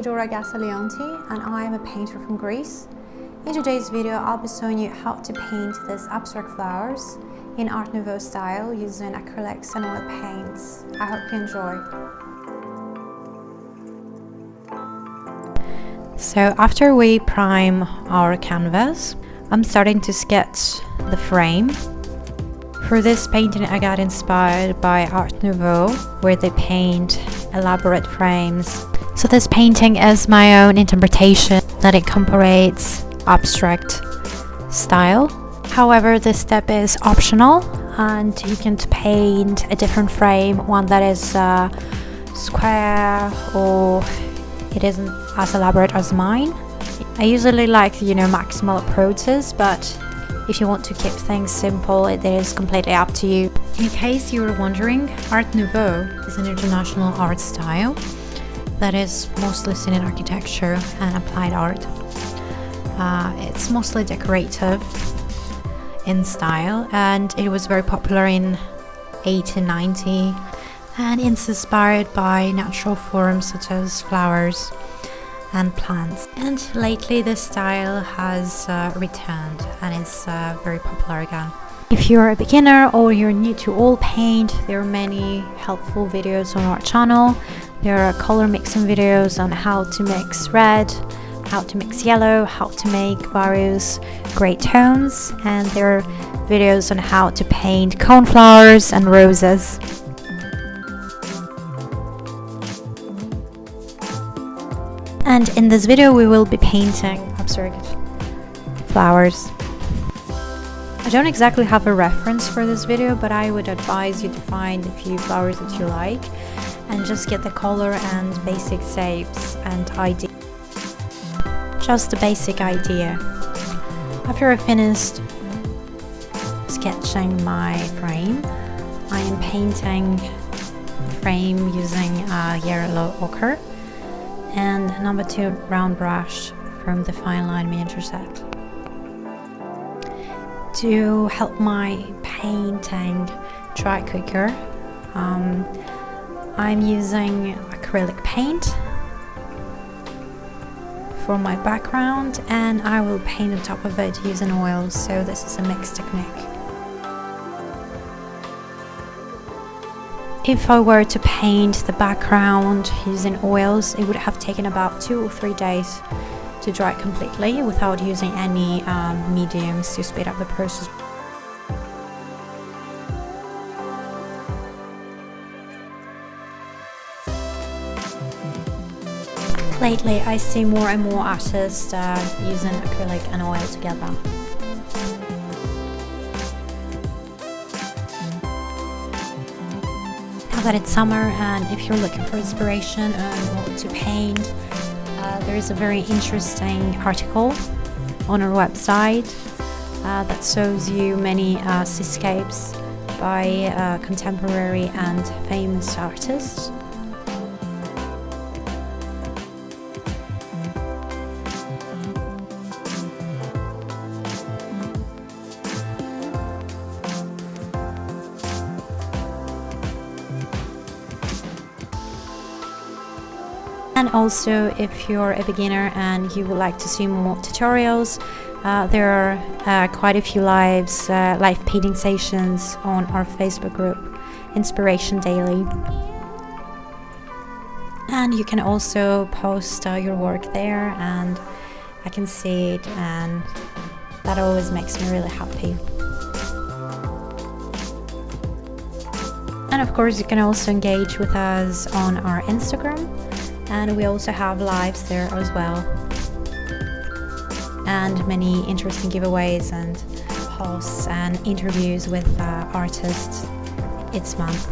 Theodora and I am a painter from Greece. In today's video, I'll be showing you how to paint these abstract flowers in Art Nouveau style using acrylics and oil paints. I hope you enjoy. So after we prime our canvas, I'm starting to sketch the frame. For this painting, I got inspired by Art Nouveau, where they paint elaborate frames. So this painting is my own interpretation that incorporates abstract style. However, this step is optional and you can paint a different frame, one that is square or it isn't as elaborate as mine. I usually like, maximal approaches, but if you want to keep things simple, it is completely up to you. In case you were wondering, Art Nouveau is an international art style that is mostly seen in architecture and applied art. It's mostly decorative in style, and it was very popular in 1890, and it's inspired by natural forms such as flowers and plants. And lately this style has returned and is very popular again. If you're a beginner or you're new to oil paint, there are many helpful videos on our channel. There are color mixing videos on how to mix red, how to mix yellow, how to make various gray tones, and there are videos on how to paint coneflowers and roses. And in this video we will be painting abstract flowers. I don't exactly have a reference for this video, but I would advise you to find a few flowers that you like and just get the color and basic shapes and idea. Just a basic idea. After I finished sketching my frame, I am painting the frame using yellow ochre and number 2 round brush from the fine line miniature set. To help my painting dry quicker, I'm using acrylic paint for my background, and I will paint on top of it using oils, so this is a mixed technique. If I were to paint the background using oils, it would have taken about 2 or 3 days to dry completely without using any mediums to speed up the process. Lately, I see more and more artists using acrylic and oil together. Now that it's summer, and if you're looking for inspiration on what to paint, there is a very interesting article on our website that shows you many seascapes by contemporary and famous artists. And also, if you're a beginner and you would like to see more tutorials, there are quite a few live painting sessions on our Facebook group, Inspiration Daily. And you can also post your work there, and I can see it, and that always makes me really happy. And of course, you can also engage with us on our Instagram. And we also have lives there as well, and many interesting giveaways and posts and interviews with artists each month.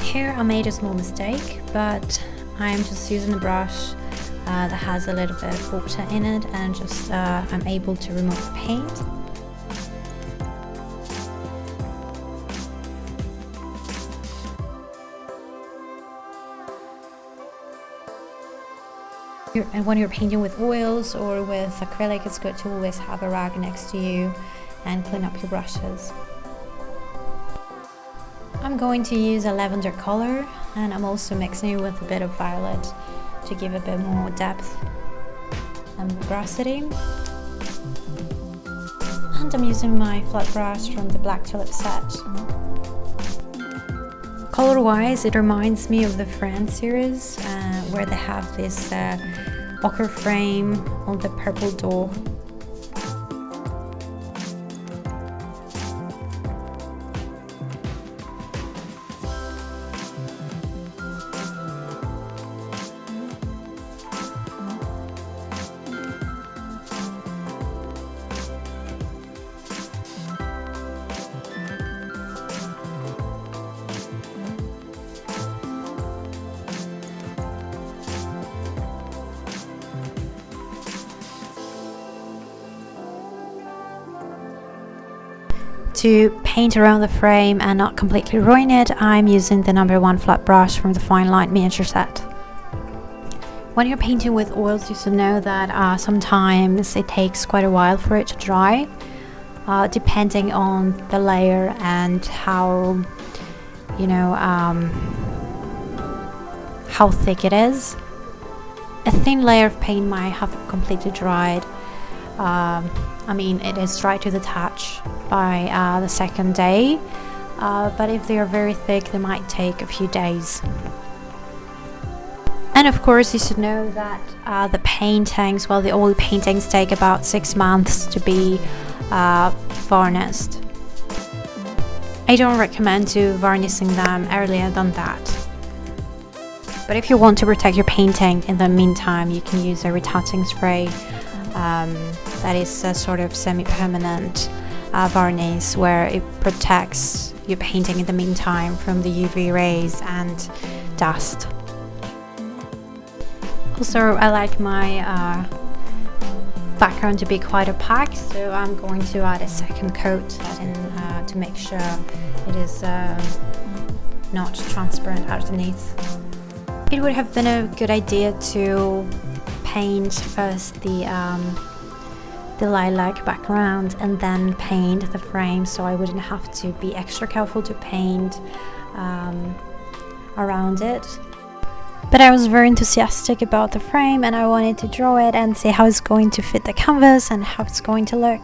Here I made a small mistake, but I'm just using a brush that has a little bit of water in it, and just I'm able to remove the paint. And when you're painting with oils or with acrylic, it's good to always have a rag next to you and clean up your brushes. I'm going to use a lavender color, and I'm also mixing it with a bit of violet to give a bit more depth and veracity. And I'm using my flat brush from the Black Tulip set. Color-wise, it reminds me of the Friends series, where they have this ochre frame on the purple door. To paint around the frame and not completely ruin it, I'm using the number 1 flat brush from the Fine Line miniature set. When you're painting with oils, you should know that sometimes it takes quite a while for it to dry, depending on the layer and how, how thick it is. A thin layer of paint might have completely dried. It is dry to the touch by the second day, but if they are very thick, they might take a few days. And of course, you should know that the paintings, the oil paintings take about 6 months to be varnished. I don't recommend to varnishing them earlier than that. But if you want to protect your painting in the meantime, you can use a retouching spray. That is a sort of semi-permanent varnish where it protects your painting in the meantime from the UV rays and dust. Also, I like my background to be quite opaque, so I'm going to add a second coat to make sure it is not transparent underneath. It would have been a good idea to paint first the lilac background and then paint the frame, so I wouldn't have to be extra careful to paint around it. But I was very enthusiastic about the frame, and I wanted to draw it and see how it's going to fit the canvas and how it's going to look.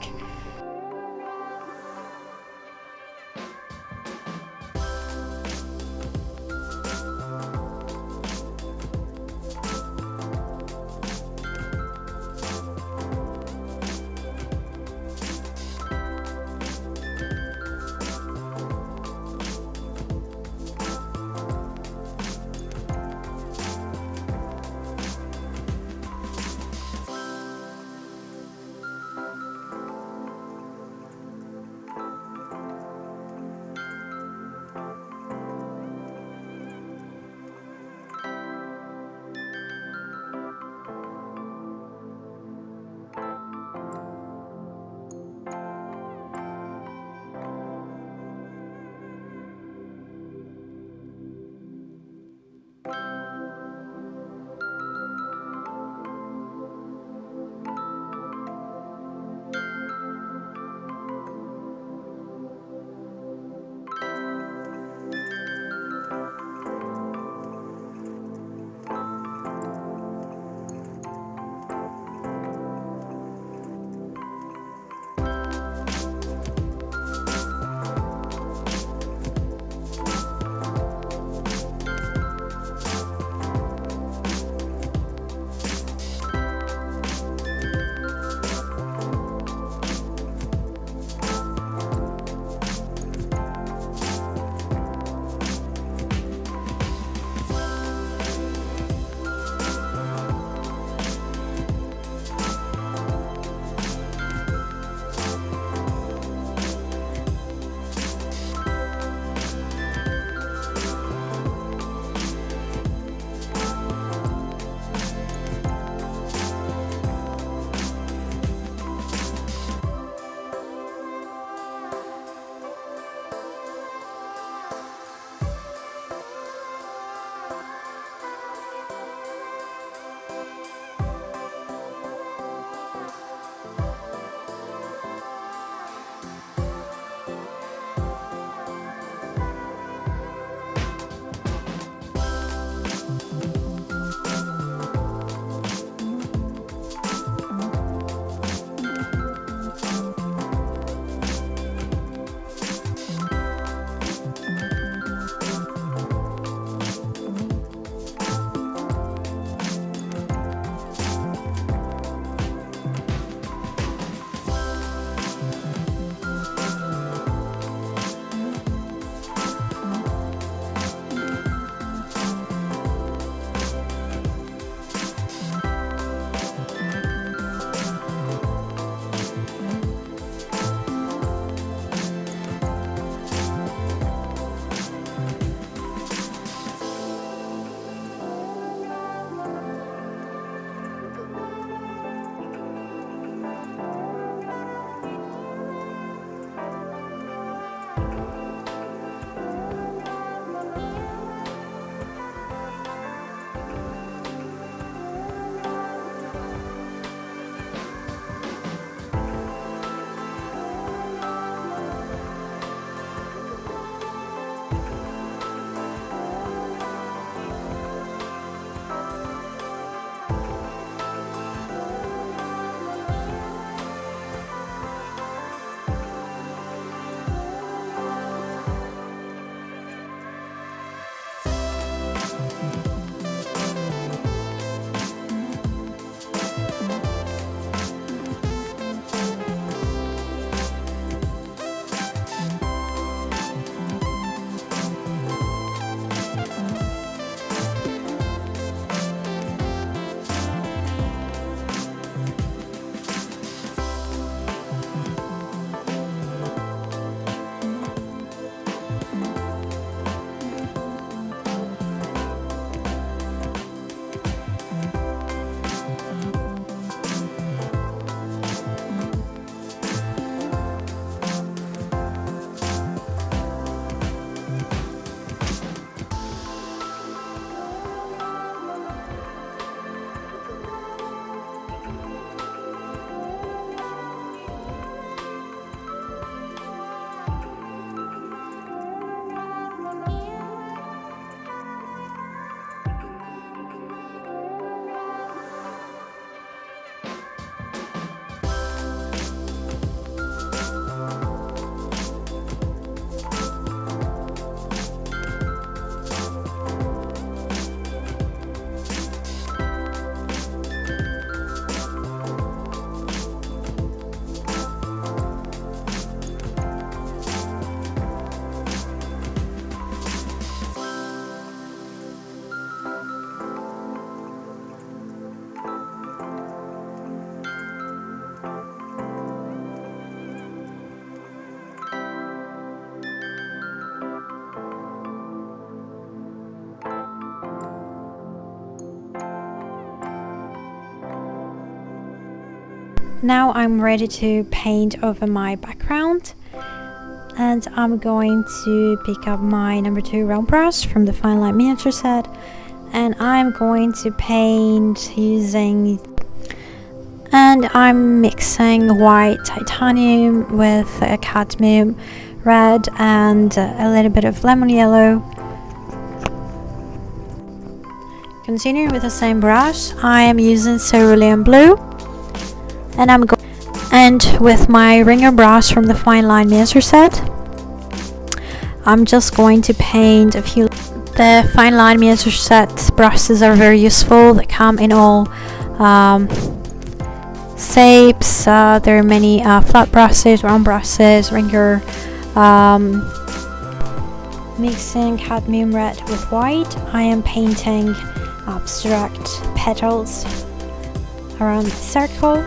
Now I'm ready to paint over my background, and I'm going to pick up my number 2 round brush from the Fine Line miniature set, and I'm going to paint I'm mixing white titanium with a cadmium red and a little bit of lemon yellow. Continuing with the same brush, I am using cerulean blue, and with my ringer brush from the Fine Line miniature set, I'm just going to paint a few. The Fine Line miniature set brushes are very useful. They come in all shapes. There are many flat brushes, round brushes, ringer. Mixing cadmium red with white, I am painting abstract petals around the circle.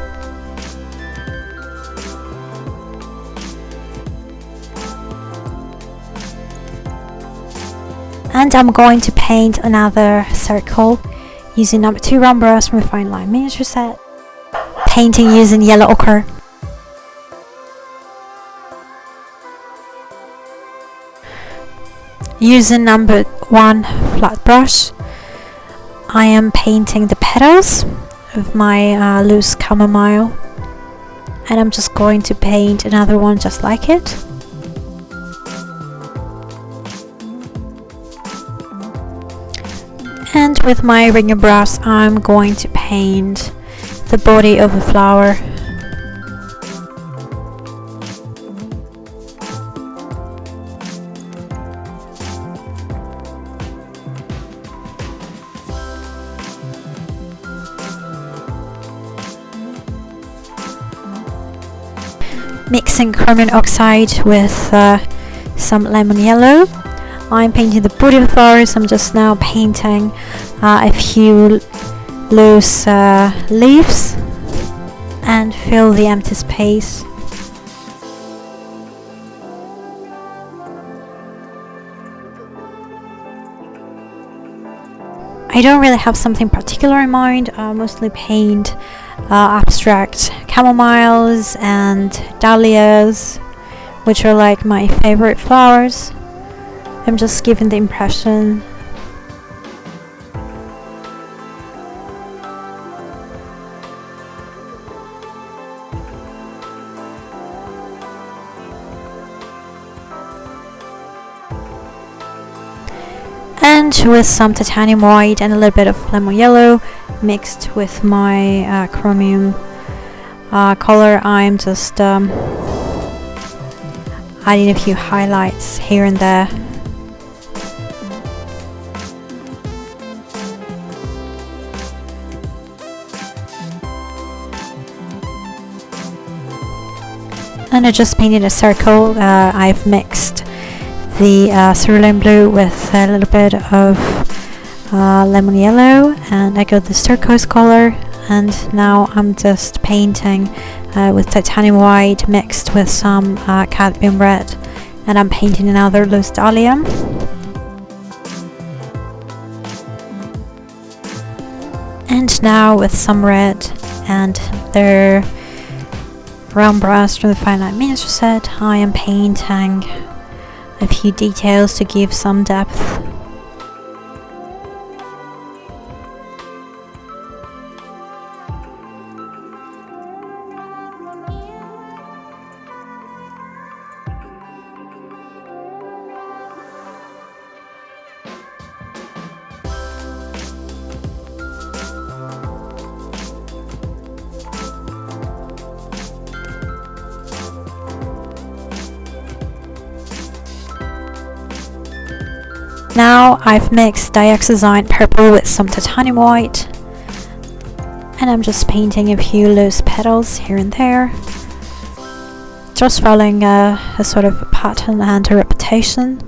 And I'm going to paint another circle using number 2 round brush from the Fine Line miniature set, painting using yellow ochre. Using number 1 flat brush, I am painting the petals of my loose chamomile, and I'm just going to paint another one just like it. And with my ringer brush, I'm going to paint the body of the flower. Mixing chromium oxide with some lemon yellow, I'm painting the body of the flowers. I'm just now painting a few loose leaves and fill the empty space. I don't really have something particular in mind. I mostly paint abstract chamomiles and dahlias, which are like my favorite flowers. I'm just giving the impression. And with some titanium white and a little bit of lemon yellow mixed with my chromium color, I'm just adding a few highlights here and there. And I just painted a circle. I've mixed the cerulean blue with a little bit of lemon yellow, and I got this turquoise color, and now I'm just painting with titanium white mixed with some cadmium red, and I'm painting another loose dahlia. And now with some red and their round brush from the Fine Line miniature set, I am painting a few details to give some depth. Now I've mixed dioxazine purple with some titanium white, and I'm just painting a few loose petals here and there, just following a sort of a pattern and a repetition.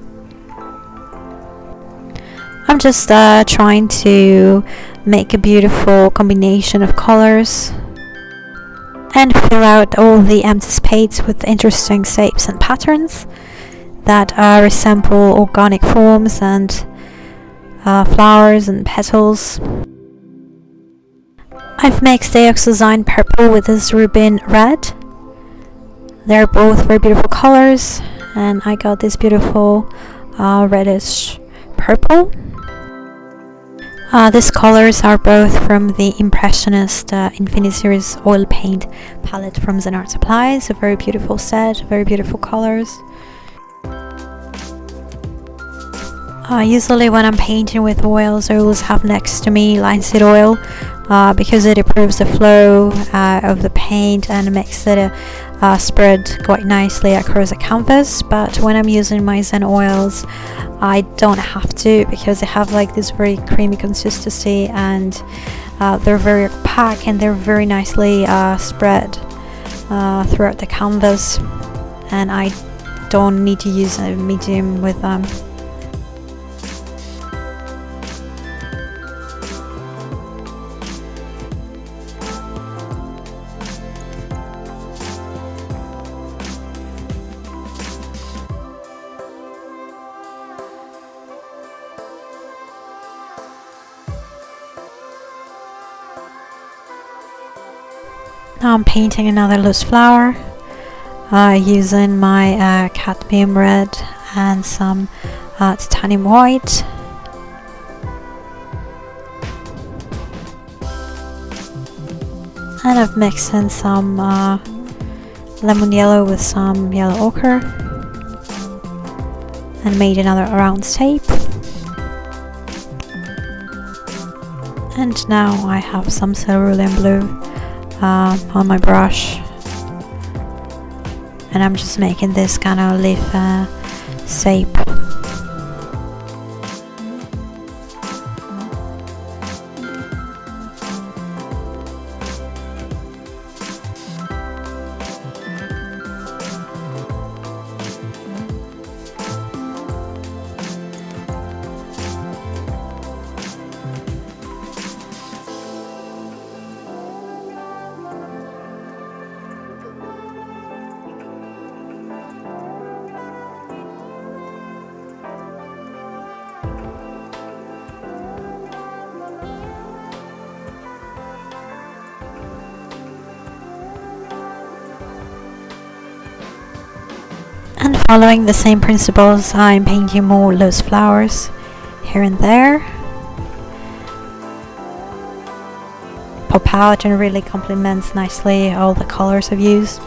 I'm just trying to make a beautiful combination of colors and fill out all the empty space with interesting shapes and patterns that resemble organic forms and flowers and petals. I've mixed the oxazine purple with this rubin red. They're both very beautiful colors, and I got this beautiful reddish purple. These colors are both from the Impressionist Infinite Series oil paint palette from Zen Art Supplies. A very beautiful set, very beautiful colors. Usually when I'm painting with oils, I always have next to me linseed oil because it improves the flow of the paint and makes it spread quite nicely across the canvas. But when I'm using my Zen oils, I don't have to, because they have like this very creamy consistency, and they're very opaque and they're very nicely spread throughout the canvas, and I don't need to use a medium with them. Now I'm painting another loose flower using my cadmium red and some titanium white. And I've mixed in some lemon yellow with some yellow ochre and made another round shape. And now I have some cerulean blue on my brush, and I'm just making this kind of leaf shape. And following the same principles, I'm painting more loose flowers here and there. Pop out and really complements nicely all the colors I've used.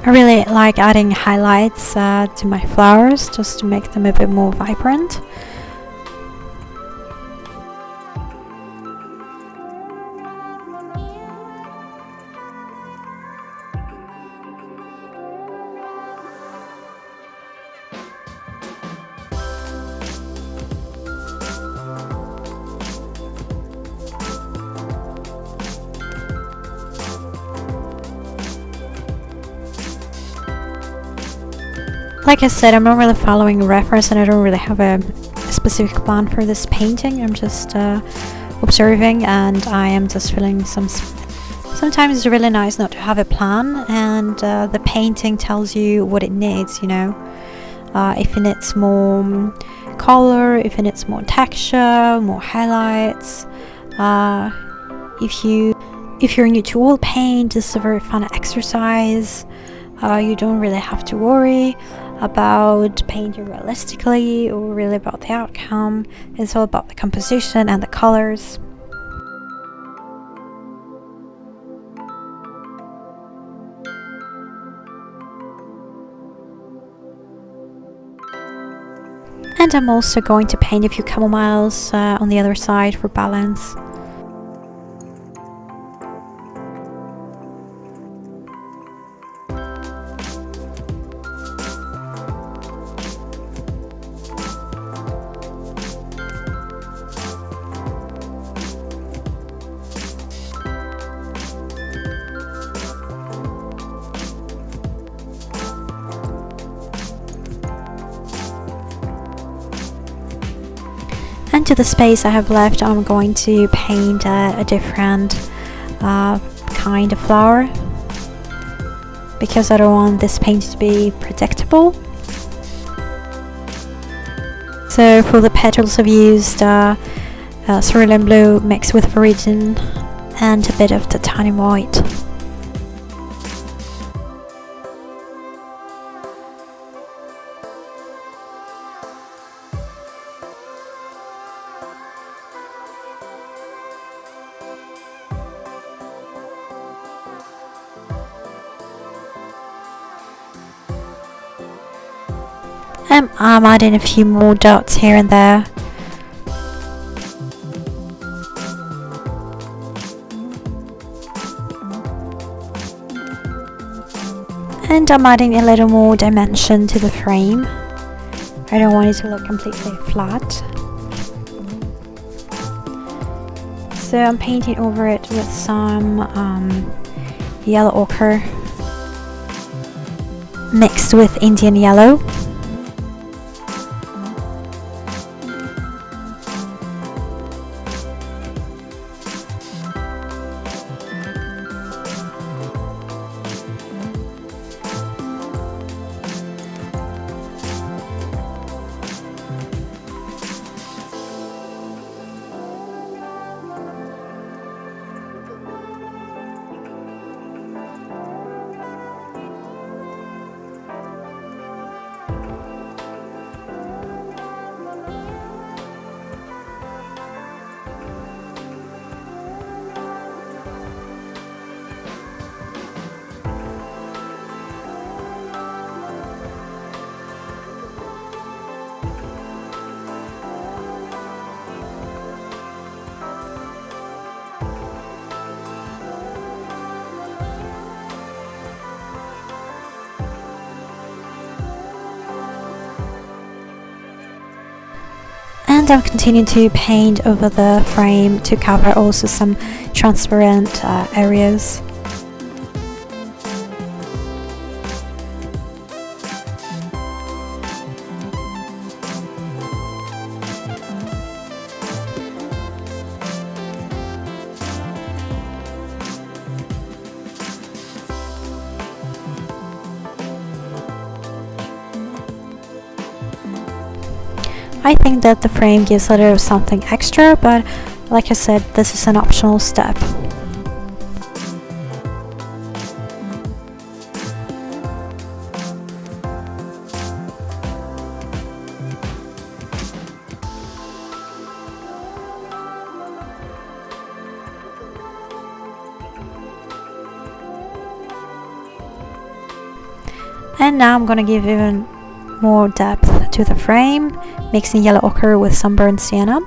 I really like adding highlights to my flowers just to make them a bit more vibrant. Like I said, I'm not really following a reference, and I don't really have a specific plan for this painting. I'm just observing, and I am just feeling sometimes it's really nice not to have a plan, and the painting tells you what it needs, you know. If it needs more color, if it needs more texture, more highlights. If you're new to oil paint, this is a very fun exercise. You don't really have to worry about painting realistically or really about the outcome. It's all about the composition and the colors. And I'm also going to paint a few chamomiles on the other side for balance. And to the space I have left, I'm going to paint a different kind of flower, because I don't want this paint to be predictable. So for the petals I've used cerulean blue mixed with viridian and a bit of titanium white. I'm adding a few more dots here and there. And I'm adding a little more dimension to the frame. I don't want it to look completely flat. So I'm painting over it with some yellow ochre mixed with Indian yellow. And I'm continuing to paint over the frame to cover also some transparent areas. I think that the frame gives a little something extra, but like I said, this is an optional step. And now I'm gonna give even more depth to the frame, mixing yellow ochre with sunburned sienna.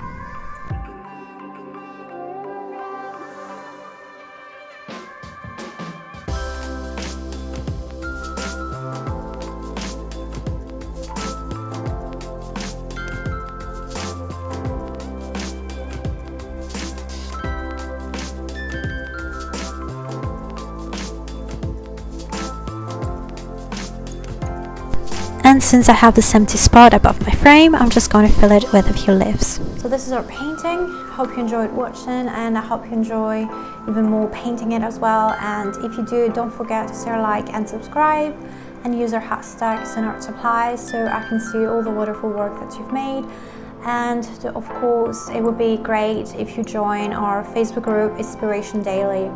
And since I have this empty spot above my frame, I'm just going to fill it with a few leaves. So this is our painting. Hope you enjoyed watching, and I hope you enjoy even more painting it as well. And if you do, don't forget to share, like and subscribe, and use our hashtags and art supplies so I can see all the wonderful work that you've made. And of course, it would be great if you join our Facebook group Inspiration Daily.